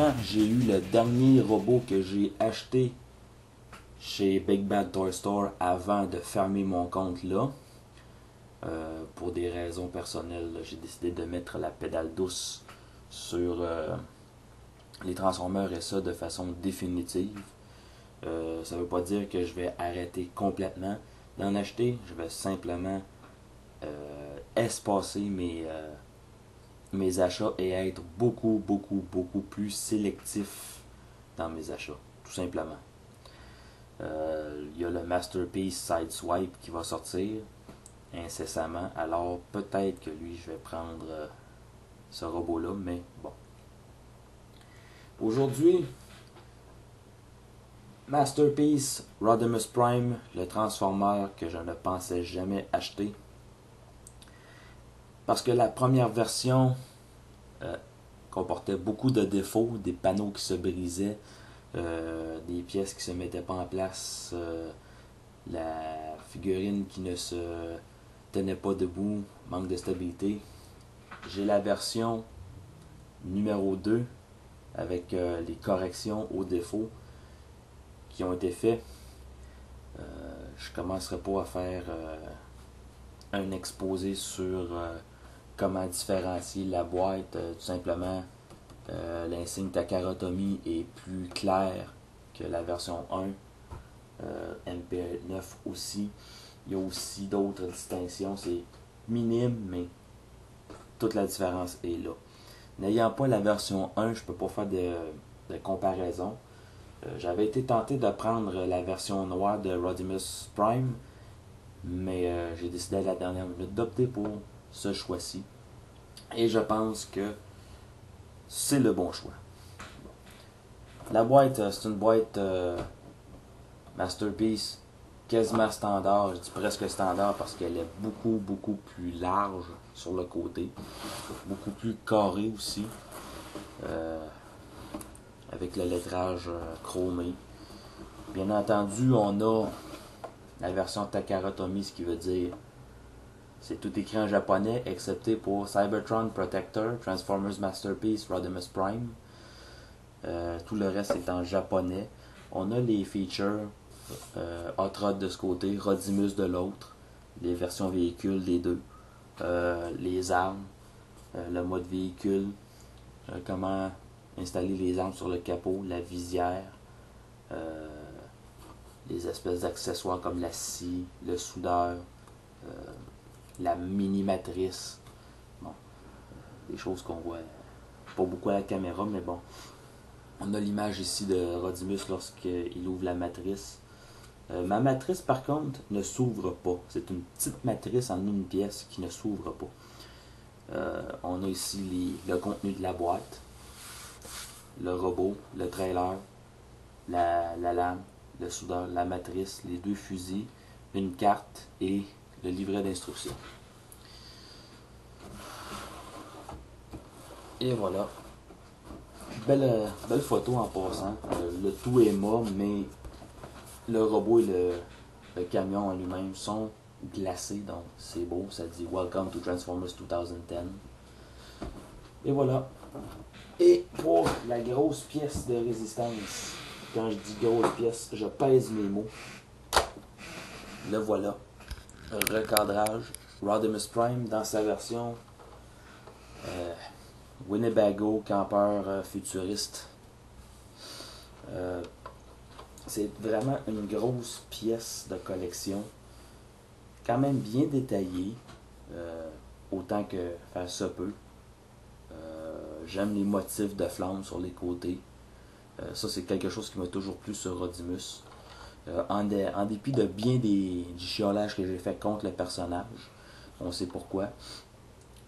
récemment, j'ai eu le dernier robot que j'ai acheté chez Big Bad Toy Store avant de fermer mon compte là. Pour des raisons personnelles, j'ai décidé de mettre la pédale douce sur les Transformers et ça de façon définitive. Ça ne veut pas dire que je vais arrêter complètement d'en acheter. Je vais simplement espacer mes achats et être beaucoup plus sélectif dans mes achats, tout simplement. Il y a le Masterpiece Sideswipe qui va sortir incessamment, alors peut-être que lui je vais prendre ce robot là, mais bon. Aujourd'hui, Masterpiece Rodimus Prime, le Transformer que je ne pensais jamais acheter, parce que la première version comportait beaucoup de défauts, des panneaux qui se brisaient, des pièces qui se mettaient pas en place, la figurine qui ne se tenait pas debout, manque de stabilité. J'ai la version numéro 2 avec les corrections aux défauts qui ont été faits. Je commencerai pas à faire un exposé sur comment différencier la boîte. Tout simplement, l'insigne Takara Tomy est plus clair que la version 1. MP9 aussi. Il y a aussi d'autres distinctions. C'est minime, mais toute la différence est là. N'ayant pas la version 1, je ne peux pas faire de comparaison. J'avais été tenté de prendre la version noire de Rodimus Prime, mais j'ai décidé à la dernière minute d'opter pour ce choix-ci. Et je pense que c'est le bon choix. La boîte, c'est une boîte Masterpiece quasiment standard. Je dis presque standard parce qu'elle est beaucoup plus large sur le côté. Beaucoup plus carrée aussi. Avec le lettrage chromé. Bien entendu, on a la version Takara Tomy, ce qui veut dire c'est tout écrit en japonais, excepté pour Cybertron Protector, Transformers Masterpiece, Rodimus Prime. Tout le reste est en japonais. On a les features Hot Rod de ce côté, Rodimus de l'autre, les versions véhicules des deux, les armes, le mode véhicule, comment installer les armes sur le capot, la visière, les espèces d'accessoires comme la scie, le soudeur, la mini-matrice. Bon, des choses qu'on voit pas beaucoup à la caméra, mais bon. On a l'image ici de Rodimus lorsqu'il ouvre la matrice. Ma matrice, par contre, ne s'ouvre pas. C'est une petite matrice en une pièce qui ne s'ouvre pas. On a ici le contenu de la boîte, le robot, le trailer, la lame, le soudeur, la matrice, les deux fusils, une carte et le livret d'instructions. Et voilà. Belle photo en passant. Le tout est mort, mais le robot et le camion en lui-même sont glacés, donc c'est beau. Ça dit Welcome to Transformers 2010. Et voilà. Et pour la grosse pièce de résistance, quand je dis grosse pièce, je pèse mes mots. Le voilà. Recadrage. Rodimus Prime dans sa version Winnebago campeur futuriste. C'est vraiment une grosse pièce de collection. Quand même bien détaillée. Autant que faire ça peut. J'aime les motifs de flammes sur les côtés. Ça, c'est quelque chose qui m'a toujours plu sur Rodimus. En dépit de bien du chiolage que j'ai fait contre le personnage, on sait pourquoi.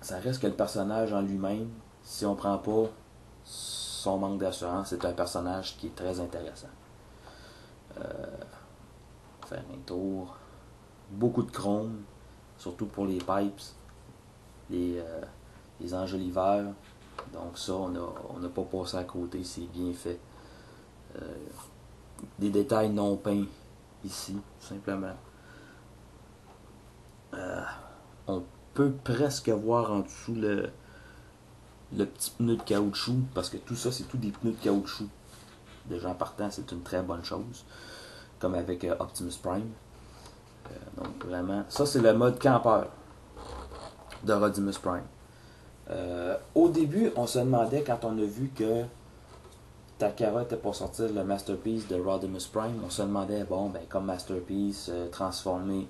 Ça reste que le personnage en lui-même, si on prend pas son manque d'assurance, c'est un personnage qui est très intéressant. Faire un tour. Beaucoup de chrome, surtout pour les pipes, les enjoliveurs. Donc ça, on n'a pas passé à côté, c'est bien fait. Des détails non peints ici, tout simplement. On peut presque voir en dessous le petit pneu de caoutchouc, parce que tout ça, c'est tout des pneus de caoutchouc. Déjà en partant, c'est une très bonne chose, comme avec Optimus Prime. Donc vraiment, ça c'est le mode campeur de Rodimus Prime. Au début, on se demandait, quand on a vu que Takara était pour sortir le Masterpiece de Rodimus Prime, on se demandait, bon, ben comme Masterpiece, transformer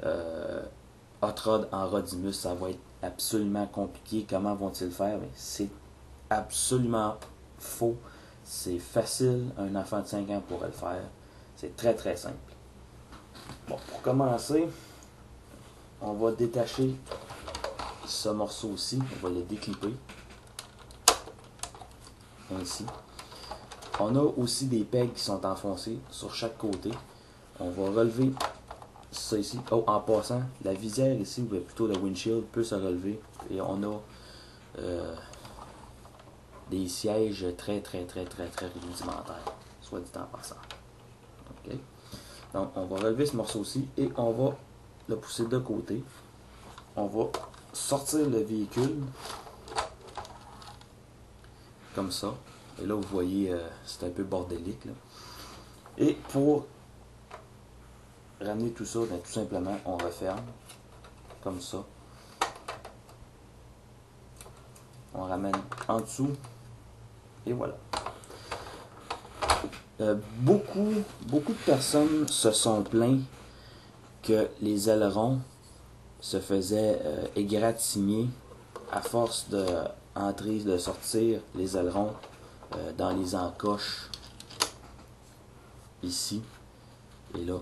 Hot Rod en Rodimus, ça va être absolument compliqué. Comment vont-ils le faire? Mais c'est absolument faux. C'est facile, un enfant de 5 ans pourrait le faire. C'est très très simple. Bon, pour commencer, on va détacher ce morceau-ci. On va le déclipper. Ainsi. On a aussi des pegs qui sont enfoncés sur chaque côté. On va relever ça ici. Oh, en passant, la visière ici, ou plutôt le windshield, peut se relever. Et on a des sièges très rudimentaires, soit dit en passant. Okay. Donc, on va relever ce morceau-ci et on va le pousser de côté. On va sortir le véhicule comme ça. Et là, vous voyez, c'est un peu bordélique, là. Et pour ramener tout ça, bien, tout simplement, on referme comme ça. On ramène en dessous. Et voilà. Beaucoup de personnes se sont plaints que les ailerons se faisaient égratigner à force de sortir les ailerons dans les encoches ici et là,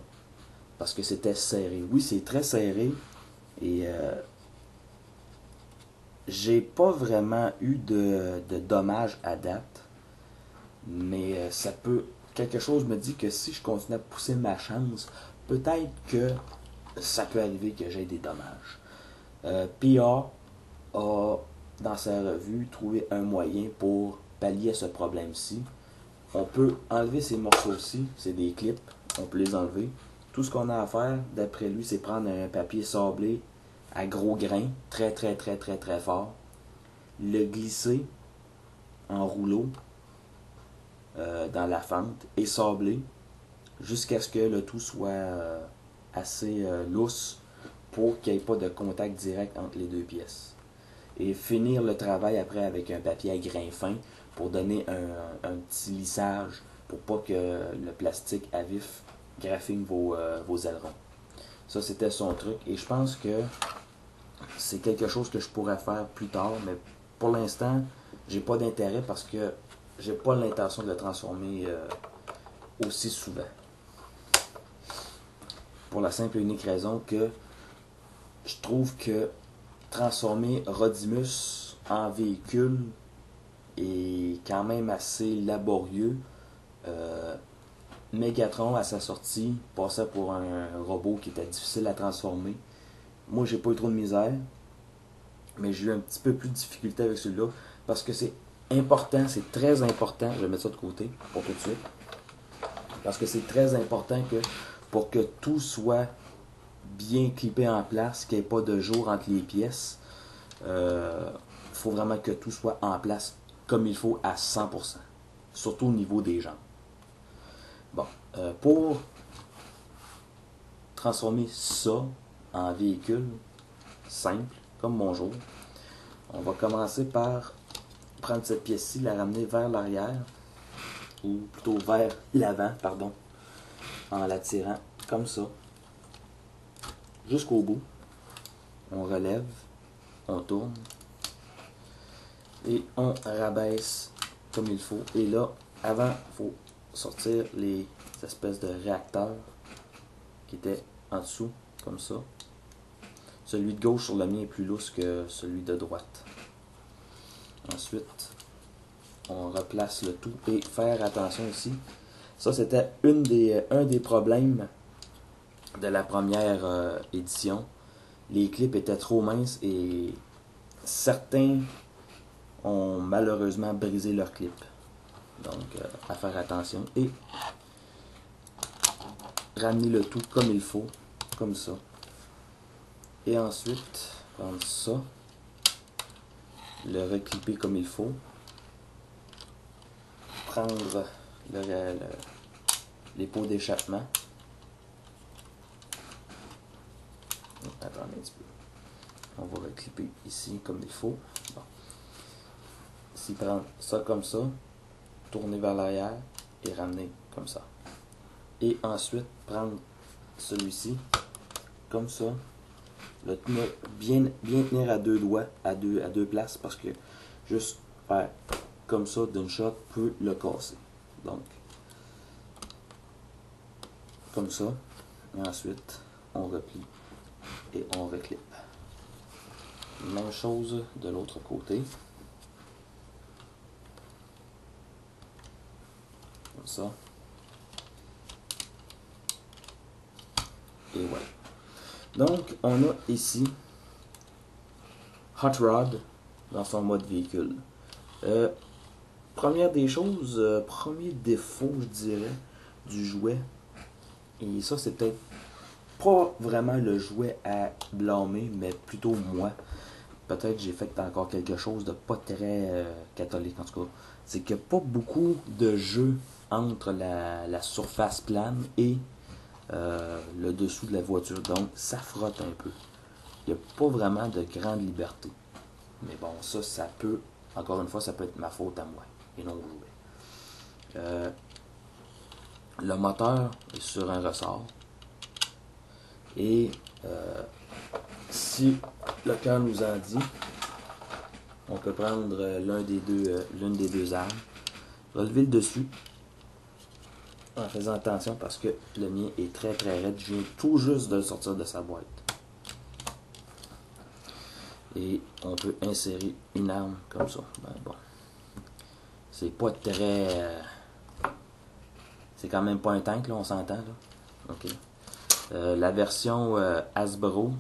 parce que c'était serré. Oui, c'est très serré et j'ai pas vraiment eu de dommages à date, mais ça peut, quelque chose me dit que si je continue à pousser ma chance, peut-être que ça peut arriver que j'ai des dommages. PA a, dans sa revue, trouvé un moyen pour pallier à ce problème-ci. On peut enlever ces morceaux-ci, c'est des clips, on peut les enlever. Tout ce qu'on a à faire, d'après lui, c'est prendre un papier sablé à gros grains, très fort, le glisser en rouleau dans la fente et sabler jusqu'à ce que le tout soit assez lousse pour qu'il n'y ait pas de contact direct entre les deux pièces. Et finir le travail après avec un papier à grains fins pour donner un petit lissage pour pas que le plastique à vif graphine vos ailerons. Ça, c'était son truc. Et je pense que c'est quelque chose que je pourrais faire plus tard, mais pour l'instant, j'ai pas d'intérêt parce que j'ai pas l'intention de le transformer aussi souvent. Pour la simple et unique raison que je trouve que transformer Rodimus en véhicule est quand même assez laborieux. Megatron, à sa sortie, passait pour un robot qui était difficile à transformer. Moi, j'ai pas eu trop de misère, mais j'ai eu un petit peu plus de difficulté avec celui-là parce que c'est important, c'est très important. Je vais mettre ça de côté pour tout de suite. Parce que c'est très important que pour que tout soit bien clippé en place, qu'il n'y ait pas de jour entre les pièces, faut vraiment que tout soit en place comme il faut à 100%. Surtout au niveau des jambes. Bon, pour transformer ça en véhicule simple, comme bonjour, on va commencer par prendre cette pièce-ci, la ramener vers l'arrière, ou plutôt vers l'avant, pardon, en la tirant comme ça, jusqu'au bout. On relève, on tourne, et on rabaisse comme il faut. Et là, avant, il faut sortir les espèces de réacteurs qui étaient en dessous, comme ça. Celui de gauche sur le mien est plus lousse que celui de droite. Ensuite, on replace le tout et faire attention ici. Ça, c'était un des problèmes de la première édition. Les clips étaient trop minces et certains ont malheureusement brisé leurs clips. Donc, à faire attention. Et ramener le tout comme il faut, comme ça. Et ensuite, prendre ça, le reclipper comme il faut. Prendre les pots d'échappement. Attendez un petit peu. On va reclipper ici comme il faut. Bon. Ici, prendre ça comme ça, tourner vers l'arrière et ramener comme ça. Et ensuite, prendre celui-ci comme ça, le tenir, bien tenir à deux doigts, à deux places, parce que juste faire comme ça d'une shot peut le casser. Donc, comme ça, et ensuite, on replie et on reclippe. Même chose de l'autre côté. Comme ça. Et voilà. Donc, on a ici Hot Rod dans son mode véhicule. Première des choses, premier défaut, je dirais, du jouet, et ça c'est peut-être pas vraiment le jouet à blâmer, mais plutôt moi. Peut-être j'ai fait encore quelque chose de pas très catholique en tout cas. C'est qu'il n'y a pas beaucoup de jeux entre la surface plane et le dessous de la voiture. Donc ça frotte un peu. Il n'y a pas vraiment de grande liberté. Mais bon, ça peut, encore une fois, ça peut être ma faute à moi et non au jouet. Le moteur est sur un ressort. Et si le cœur nous en dit, on peut prendre l'une des deux armes, relever le dessus, en faisant attention parce que le mien est très très raide. Je viens tout juste de le sortir de sa boîte. Et on peut insérer une arme comme ça. Ben bon. C'est pas très... c'est quand même pas un tank, là, on s'entend, là. OK. La version Hasbro,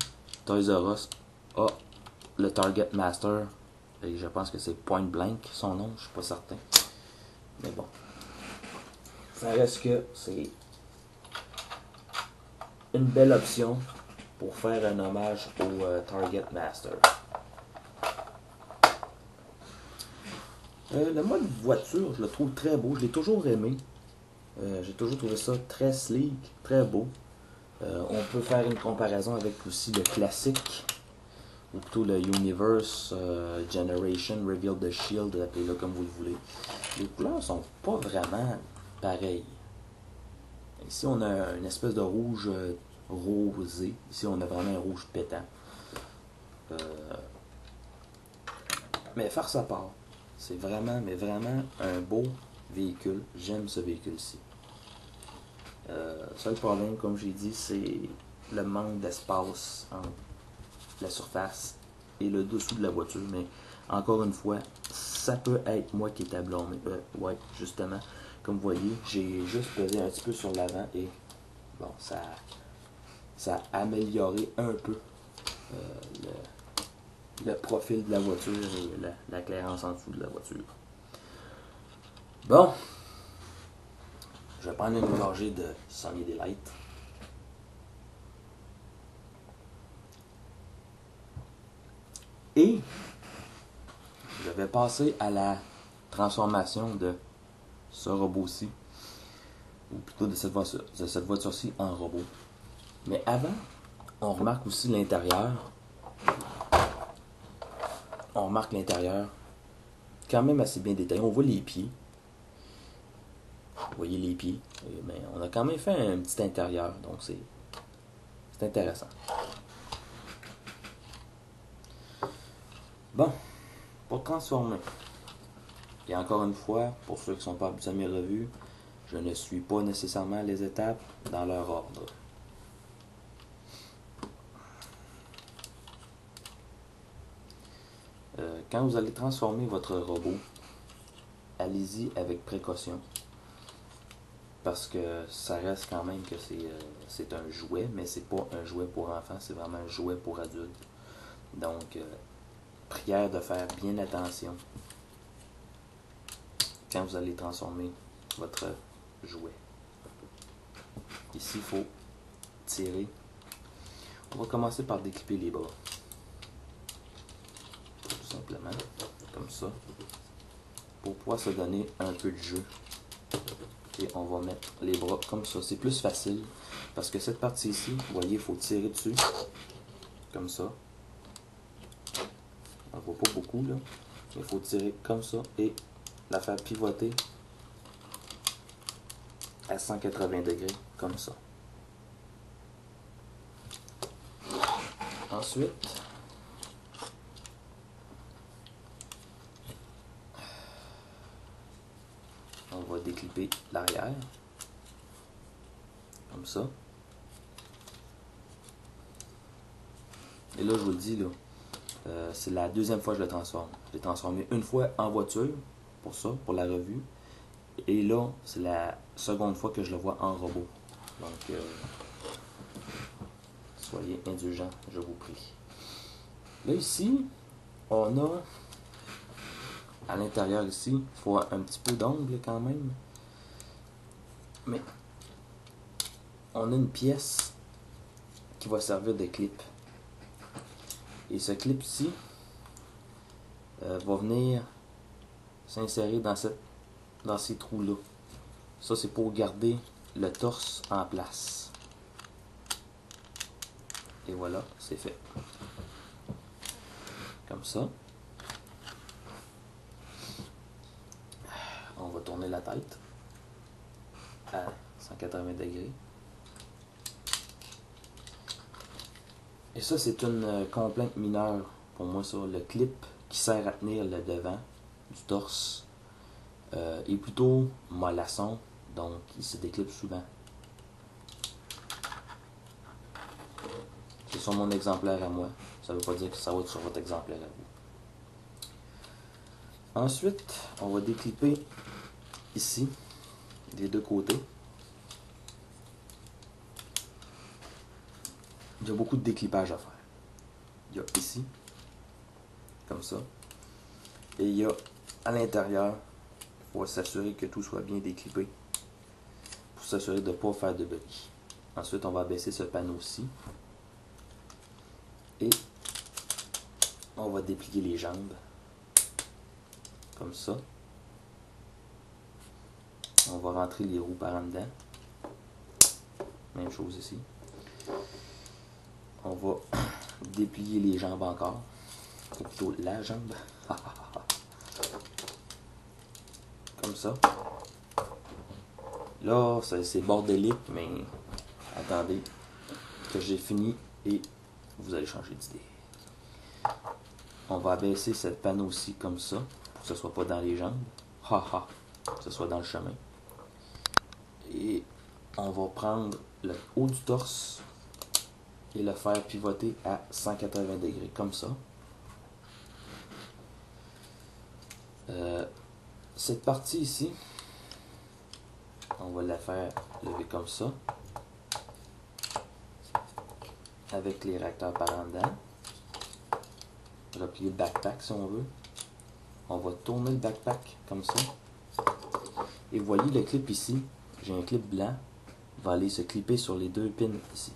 Toys R Us, a le Target Master. Et je pense que c'est Point Blank, son nom, je suis pas certain. Mais bon. Ça reste que c'est une belle option pour faire un hommage au Target Master. Le mode voiture, je le trouve très beau. Je l'ai toujours aimé. J'ai toujours trouvé ça très sleek, très beau. On peut faire une comparaison avec aussi le classique, ou plutôt le Universe Generation, Reveal the Shield, appelez-le comme vous le voulez. Les couleurs sont pas vraiment pareilles. Ici, on a une espèce de rouge rosé. Ici, on a vraiment un rouge pétant. Mais farce à part, c'est vraiment, mais vraiment un beau véhicule. J'aime ce véhicule-ci. Seul problème, comme j'ai dit, c'est le manque d'espace entre la surface et le dessous de la voiture. Mais encore une fois, ça peut être moi qui est à blâmer. Ouais, justement. Comme vous voyez, j'ai juste pesé un petit peu sur l'avant et bon, ça a amélioré un peu le profil de la voiture et la clairance en dessous de la voiture. Bon, je vais prendre une gorgée de Sunny Delight. Et je vais passer à la transformation de ce robot-ci, ou plutôt de cette voiture-ci en robot. Mais avant, on remarque aussi l'intérieur. On remarque l'intérieur, quand même assez bien détaillé. On voit les pieds. Vous voyez les pieds. Mais on a quand même fait un petit intérieur, donc c'est intéressant. Bon, pour transformer. Et encore une fois, pour ceux qui ne sont pas habitués à mes revues, je ne suis pas nécessairement les étapes dans leur ordre. Quand vous allez transformer votre robot, allez-y avec précaution. Parce que ça reste quand même que c'est un jouet, mais c'est pas un jouet pour enfants, c'est vraiment un jouet pour adultes. Donc, prière de faire bien attention quand vous allez transformer votre jouet. Ici, il faut tirer. On va commencer par déclipper les bras. Tout simplement. comme ça, pour pouvoir se donner un peu de jeu. Et on va mettre les bras comme ça. C'est plus facile parce que cette partie ici, vous voyez, il faut tirer dessus, comme ça. On ne voit pas beaucoup là, mais il faut tirer comme ça et la faire pivoter à 180 degrés, comme ça. Ensuite, on va déclipper l'arrière, comme ça. Et là, je vous le dis, là, c'est la deuxième fois que je le transforme. Je l'ai transformé une fois en voiture, pour ça, pour la revue. Et là, c'est la seconde fois que je le vois en robot. Donc, soyez indulgents, je vous prie. Là, ici, on a, à l'intérieur ici, il faut un petit peu d'angle quand même. Mais, on a une pièce qui va servir de clip. Et ce clip-ci va venir s'insérer dans ces trous-là. Ça, c'est pour garder le torse en place. Et voilà, c'est fait. Comme ça. On va tourner la tête à 180 degrés. Et ça, c'est une complainte mineure pour moi, ça. Le clip qui sert à tenir le devant du torse est plutôt mollasson, donc il se déclipe souvent. C'est sur mon exemplaire à moi. Ça ne veut pas dire que ça va être sur votre exemplaire à vous. Ensuite, on va décliper ici, des deux côtés. Il y a beaucoup de déclipage à faire. Il y a ici, comme ça. Et il y a à l'intérieur, il faut s'assurer que tout soit bien déclipé pour s'assurer de ne pas faire de bruit. Ensuite, on va abaisser ce panneau-ci. Et on va déplier les jambes, comme ça. On va rentrer les roues par en dedans. Même chose ici. On va déplier les jambes encore. Ou plutôt la jambe. Comme ça. Là, c'est bordélique, mais attendez que j'ai fini et vous allez changer d'idée. On va abaisser ce panneau-ci comme ça, pour que ce ne soit pas dans les jambes. Que ce soit dans le chemin. Et on va prendre le haut du torse et le faire pivoter à 180 degrés, comme ça. Cette partie ici, on va la faire lever comme ça, avec les réacteurs par en dedans. Replier le backpack si on veut. On va tourner le backpack comme ça. Et vous voyez le clip ici, j'ai un clip blanc, va aller se clipper sur les deux pins ici.